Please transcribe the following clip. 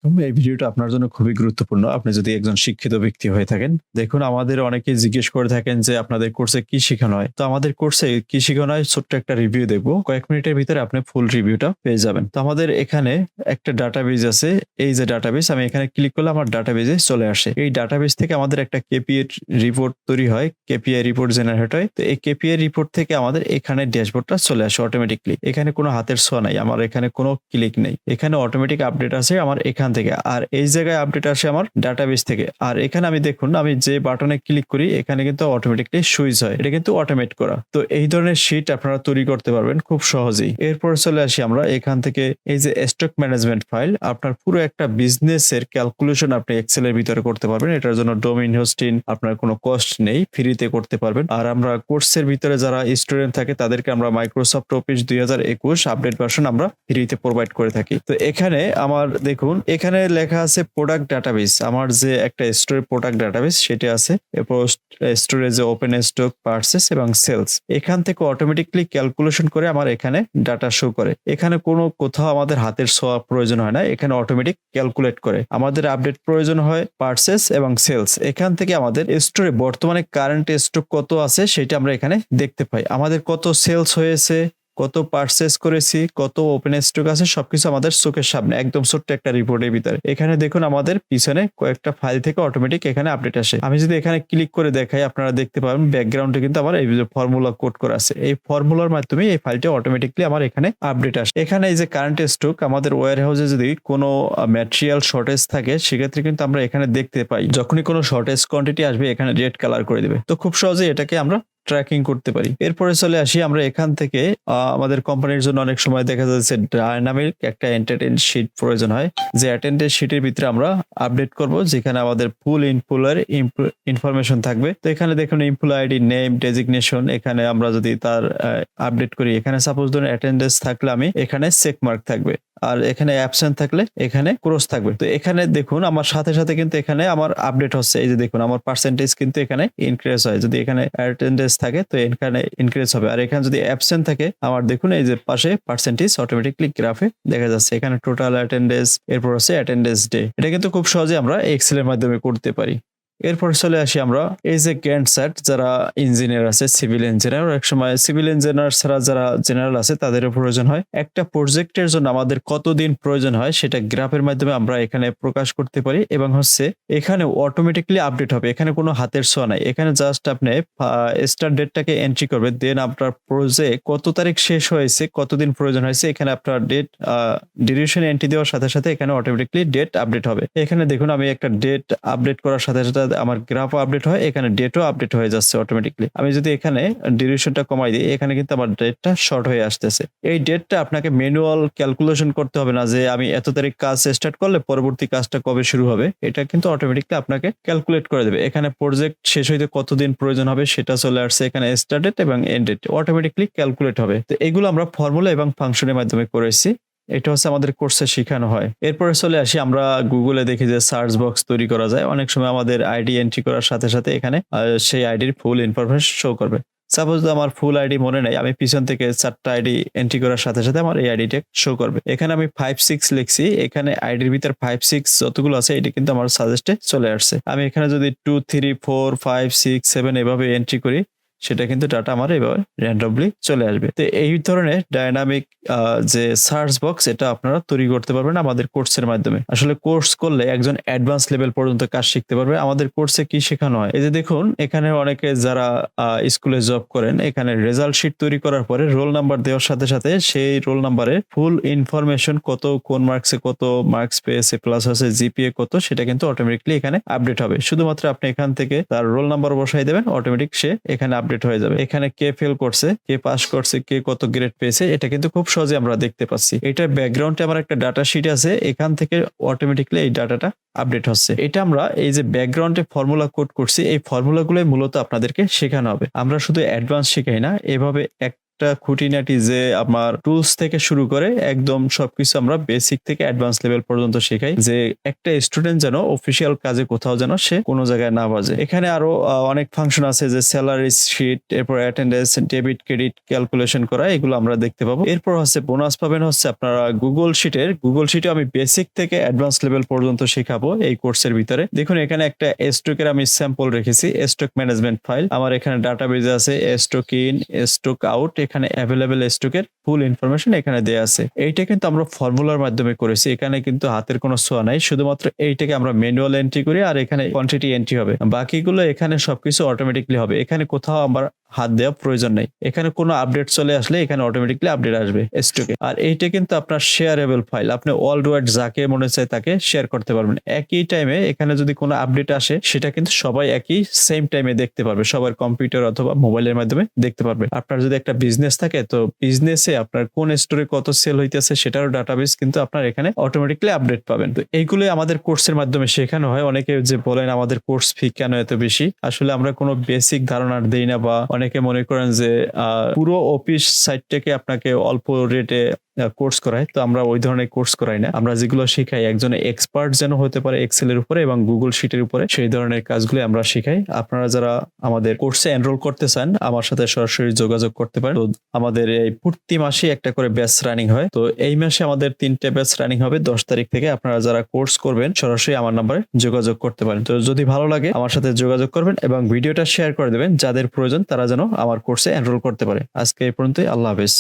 এই ভিডিওটা আপনার জন্য খুবই গুরুত্বপূর্ণ। আপনি যদি একজন শিক্ষিত ব্যক্তি হয়ে থাকেন। দেখুন আমাদের অনেকেই জিজ্ঞেস করে থাকেন যে আপনাদের কোর্সে কি শিখানো হয়? তো আমাদের কোর্সে কি শিখানো হয় ছোট্ট একটা রিভিউ দেখব। কয়েক মিনিটের ভিতরে আপনি ফুল রিভিউটা পেয়ে যাবেন। তো আমাদের এখানে একটা ডাটাবেজ আছে। এই যে ডাটাবেজ আমি এখানে ক্লিক করলে আমার ডাটাবেজে চলে আসে। এই ডাটাবেজ থেকে আমাদের একটা কেপিআই রিপোর্ট তৈরি হয়। কেপিআই রিপোর্ট জেনারেট হয়। তো এই কেপিআই রিপোর্ট থেকে আমাদের এখানে ড্যাশবোর্ডটা চলে আসে অটোমেটিক্যালি। এখানে কোনো হাতের ছোঁয়া নাই। আমার এখানে কোনো ক্লিক নেই। এখানে অটোমেটিক আপডেট আছে আমার এখান থেকে। আর এই জায়গায় আপডেট আসে আমার ডাটাবেস থেকে। আর এখানে আমি দেখুন আমি যে বাটনে ক্লিক করি এখানে কিন্তু অটোমেটিক্যালি সুইচ হয়। এটা কিন্তু অটোমেট করা। তো এই ধরনের শিট আপনারা তৈরি করতে পারবেন খুব সহজেই। এরপর চলে আসি আমরা এখান থেকে এই যে স্টক ম্যানেজমেন্ট ফাইল আপনার পুরো একটা বিজনেসের ক্যালকুলেশন আপনি এক্সেল এর ভিতরে করতে পারবেন। এটার জন্য ডোমেইন হোস্টিং আপনার কোনো কস্ট নেই, ফ্রিতে করতে পারবেন। আর আমরা কোর্সের ভিতরে যারা স্টুডেন্ট থাকে তাদেরকে আমরা মাইক্রোসফট অফিস 2021 আপডেট ভার্সন আমরা ফ্রিতে প্রোভাইড করে থাকি। তো এখানে আমার দেখুন এখানে লেখা আছে প্রোডাক্ট ডাটাবেস। আমার যে একটা স্টোরের প্রোডাক্ট ডাটাবেস সেটা আছে। এরপর স্টোরেজে ওপেন স্টক, পারচেস এবং সেলস। এখান থেকে অটোমেটিক্যালি ক্যালকুলেশন করে আমার এখানে ডাটা শো করে। এখানে কোনো কোথাও আমাদের হাতের ছোঁয়া প্রয়োজন হয় না। এখানে অটোমেটিক ক্যালকুলেট করে। আমাদের আপডেট প্রয়োজন হয় পারচেস এবং সেলস। এখান থেকে আমাদের স্টোরে বর্তমানে কারেন্ট স্টক কত আছে সেটা আমরা এখানে দেখতে পাই। আমাদের কত সেলস হয়েছে, কত পারচেস করেছি, কত ওপেন স্টক আছে সবকিছু আমাদের চোখের সামনে একদম ছোট্ট একটা রিপোর্টের ভিতরে। এখানে দেখুন আমাদের পিছনে কয়েকটা ফাইল থেকে অটোমেটিক এখানে আপডেট আসে। আমি যদি এখানে ক্লিক করে দেখাই আপনারা দেখতে পাবেন ব্যাকগ্রাউন্ডে কিন্তু আমার এই যে ফর্মুলা কোড করা আছে। এই ফর্মুলার মাধ্যমে এই ফাইলটা অটোমেটিকলি আমার এখানে আপডেট আসে। এখানে এই যে কারেন্ট স্টক আমাদের ওয়্যার হাউসে যদি কোনো ম্যাটেরিয়াল শর্টেজ থাকে সেক্ষেত্রে কিন্তু আমরা এখানে দেখতে পাই। যখনই কোনো শর্টেজ কোয়ান্টিটি আসবে এখানে রেড কালার করে দিবে। তো খুব সহজে এটাকে আমরা ট্র্যাকিং করতে পারি। এরপরে চলে আসি আমরা এখান থেকে আমাদের কোম্পানির জন্য অনেক সময় দেখা যাচ্ছে ডায়নামিক একটা অ্যাটেন্ডেন্স শিট প্রয়োজন হয়। যে অ্যাটেন্ডেন্স শিটের ভিতরে আমরা আপডেট করব যেখানে আমাদের ফুল এমপ্লয়ের ইনফরমেশন থাকবে। তো এখানে দেখুন এমপ্লয় আইডি, নেম, ডেজিগনেশন। এখানে আমরা যদি তার আপডেট করি এখানে সাপোজ ধরুন অ্যাটেন্ডেন্স থাকলে আমি এখানে চেক মার্ক থাকবে। আর এখানে অ্যাবসেন্ট থাকলে এখানে ক্রস থাকবে। তো এখানে দেখুন আমার সাথে সাথে কিন্তু এখানে আমার আপডেট হচ্ছে। এই যে দেখুন আমার পার্সেন্টেজ কিন্তু এখানে ইনক্রিজ হয়। যদি এখানে অ্যাটেন্ডেন্স থাকে তো এখানে ইনক্রিজ হবে। আর এখানে যদি অ্যাবসেন্ট থাকে আমার দেখুন এই যে পাশে পার্সেন্টেজ অটোমেটিকলি গ্রাফে দেখা যাচ্ছে। এখানে টোটাল অ্যাটেন্ডেন্স, এরপর হচ্ছে অ্যাটেন্ডেন্স ডে। এটা কিন্তু খুব সহজে আমরা এক্সেল এর মাধ্যমে করতে পারি। এরপর চলে আসি আমরা এই যে গ্যান্ট চার্ট। যারা ইঞ্জিনিয়ার আছে, সিভিল ইঞ্জিনিয়ার, এক সময় সিভিল ইঞ্জিনিয়ার ছাড়া যারা জেনারেল আছে তাদেরও প্রয়োজন হয়। একটা প্রজেক্টের জন্য আমাদের কতদিন প্রয়োজন হয় সেটা গ্রাফের মাধ্যমে আমরা এখানে প্রকাশ করতে পারি এবং হচ্ছে এখানে অটোমেটিক্যালি আপডেট হবে। এখানে কোনো হাতের ছোঁয়া নাই। এখানে জাস্ট আপনি স্টার্ট ডেটটাকে এন্ট্রি করবে, দেন আপনার প্রজেক্ট কত তারিখ শেষ হয়েছে, কতদিন প্রয়োজন হয়েছে এখানে আপনার ডেট ডিউরেশন এন্ট্রি দেওয়ার সাথে সাথে এখানে অটোমেটিক্যালি ডেট আপডেট হবে। এখানে দেখুন আমি একটা ডেট আপডেট করার সাথে সাথে আমার গ্রাফও আপডেট হয়, এখানে ডেটও আপডেট হয়ে যাচ্ছে অটোমেটিক্যালি। আমি যদি এখানে ডিউরেশনটা কমাই দিই এখানে কিন্তু আমার ডেটটা শর্ট হয়ে আসতেছে। এই ডেটটা আপনাকে ম্যানুয়াল ক্যালকুলেশন করতে হবে না যে আমি এত তারিখ কাজ স্টার্ট করলে পরবর্তী কাজটা কবে শুরু হবে। এটা কিন্তু অটোমেটিক্যালি আপনাকে ক্যালকুলেট করে দেবে। এখানে প্রজেক্ট শেষ হইতে কতদিন প্রয়োজন হবে সেটা চলে আসছে। এখানে স্টার্ট ডেট এবং এন্ড ডেট অটোমেটিক্যালি ক্যালকুলেট হবে। তো এগুলো আমরা ফর্মুলা এবং ফাংশনের মাধ্যমে করেছি। এটা হচ্ছে আমাদের কোর্সে শেখানো হয়। এরপরে চলে আসি আমরা গুগলে দেখি যে সার্চ বক্স তৈরি করা যায়। অনেক সময় আমাদের আইডি এন্ট্রি করার সাথে সাথে এখানে সেই আইডির ফুল ইনফরমেশন শো করবে। সাপোজ আমার ফুল আইডি মনে নাই, আমি পিছন থেকে 4টা আইডি এন্ট্রি করার সাথে সাথে আমার এই আইডিটা শো করবে। এখানে আমি 5-6 লিখছি, এখানে আইডির ভিতর 5-6 যতগুলো আছে এটা কিন্তু আমার সাজেস্টে চলে আসছে। আমি এখানে যদি 2, 3, 4, 5, 6, 7 এভাবে এন্ট্রি করি সেটা কিন্তু ডাটা আমার এভাবে র্যান্ডমলি চলে আসবে। তো এই ধরনের ডায়নামিক যে সার্চ বক্স এটা আপনারা তৈরি করতে পারবেন আমাদের কোর্সের মাধ্যমে। আসলে কোর্স করলে একজন অ্যাডভান্স লেভেল পর্যন্ত কাজ শিখতে পারবে। আমাদের কোর্সে কি শেখানো হয় এই যে দেখুন এখানে অনেকে যারা স্কুলে জব করেন এখানে রেজাল্ট শিট তৈরি করার পরে রোল নাম্বার দেওয়ার সাথে সাথে সেই রোল নাম্বারে ফুল ইনফরমেশন কত, কোন মার্কসে কত মার্কস পেয়েছে, প্লাস আছে জিপিএ কত, সেটা কিন্তু অটোমেটিক্যালি এখানে আপডেট হবে। শুধুমাত্র আপনি এখান থেকে তার রোল নাম্বার বসাই দেবেন, অটোমেটিক সে এখানে আপডেট হয়ে যাবে। এখানে কে ফেল করছে, কে পাস করছে, কে কত গ্রেড পেয়েছে এটা কিন্তু খুব সহজে আমরা দেখতে পাচ্ছি। এটার ব্যাকগ্রাউন্ডে আমার একটা ডাটা শিট আছে, এখান থেকে অটোমেটিক্যালি এই ডাটাটা আপডেট হচ্ছে। এটা আমরা এই যে ব্যাকগ্রাউন্ডে ফর্মুলা কোড করছি এই ফর্মুলাগুলোই মূলত আপনাদেরকে শেখানো হবে। আমরা শুধু অ্যাডভান্স শেখাই না, এভাবে এক প্রত্যেকটা খুঁটিনাটি যে আমার টুলস থেকে শুরু করে একদম সবকিছু আমরা বেসিক থেকে অ্যাডভান্স লেভেল পর্যন্ত শেখাই, যে একটা স্টুডেন্ট যেন অফিসিয়াল কাজে কোথাও যেন সে কোনো জায়গায় না বাজে। এখানে আরো অনেক ফাংশন আছে, যে স্যালারি শিট, এরপর অ্যাটেন্ডেন্স, ডেবিট ক্রেডিট ক্যালকুলেশন করা, এগুলো আমরা দেখতে পাবো। এরপর হচ্ছে বোনাস পাবেন হচ্ছে আপনারা গুগল শিটে আমি বেসিক থেকে অ্যাডভান্স লেভেল পর্যন্ত শেখাবো এই কোর্সের ভিতরে। দেখুন এখানে একটা স্টকের আমি স্যাম্পল রেখেছি, স্টক ম্যানেজমেন্ট ফাইল। আমার এখানে ডাটাবেজে আছে স্টক ইন, স্টক আউট, এখানে অ্যাভেলেবেল স্টকের ফুল ইনফরমেশন এখানে দেয়া আছে। এইটা কিন্তু আমরা ফর্মুলার মাধ্যমে করেছি, এখানে কিন্তু হাতের কোনো ছোঁয়া নাই, শুধুমাত্র এইটাকে আমরা ম্যানুয়াল এন্ট্রি করি আর এখানে কোয়ান্টিটি এন্ট্রি হবে, বাকিগুলো এখানে সবকিছু অটোমেটিকলি হবে। এখানে কোথাও আমার হাত দেওয়া প্রয়োজন নেই, এখানে কোনো আপডেট চলে আসলে এখানে অটোমেটিকলি আপডেট আসবে স্টকে। আর এইটা কিন্তু আপনার শেয়ারেবল ফাইল, আপনি ওয়ার্ল্ড ওয়াইড যাকে মনে চায় তাকে শেয়ার করতে পারবেন একই টাইমে। এখানে যদি কোনো আপডেট আসে সেটা কিন্তু সবাই একই সেম টাইমে দেখতে পারবে, সবার কম্পিউটার অথবা মোবাইলের মাধ্যমে দেখতে পারবে। আপনার যদি একটা বিজনেস থাকে তো বিজনেসে আপনার কোন স্টোরে কত সেল হইতেছে সেটারও ডাটাবেস কিন্তু আপনার এখানে অটোমেটিকলি আপডেট পাবেন। তো এইগুলোই আমাদের কোর্সের মাধ্যমে শেখানো হয়। অনেকে যে বলেন আমাদের কোর্স ফি কেন এত বেশি, আসলে আমরা কোনো বেসিক ধারণা দেই না, বা অনেকে মনে করেন যে পুরো অফিস সাইট থেকে আপনাকে অল্প রেটে কোর্স করায়, তো আমরা ওই ধরনের কোর্স করাই না। আমরা যেগুলো শিখাই একজন এক্সপার্ট যেন হতে পারে এক্সেলের উপরে এবং গুগল শিটের উপরে, সেই ধরনের কাজগুলো আমরা শিখাই। আপনারা যারা আমাদের কোর্সে এনরোল করতে চান আমার সাথে সরাসরি যোগাযোগ করতে পারেন। তো আমাদের এই প্রতি মাসে একটা করে ব্যাচ রানিং হয়, তো এই মাসে আমাদের 3টে ব্যাচ রানিং হবে 10 তারিখ থেকে। আপনারা যারা কোর্স করবেন সরাসরি আমার নম্বরে যোগাযোগ করতে পারেন। তো যদি ভালো লাগে আমার সাথে যোগাযোগ করবেন এবং ভিডিওটা শেয়ার করে দেবেন, যাদের প্রয়োজন তারা যেন আমার কোর্সে এনরোল করতে পারে। আজকে এই পর্যন্তই, আল্লাহ হাফেজ।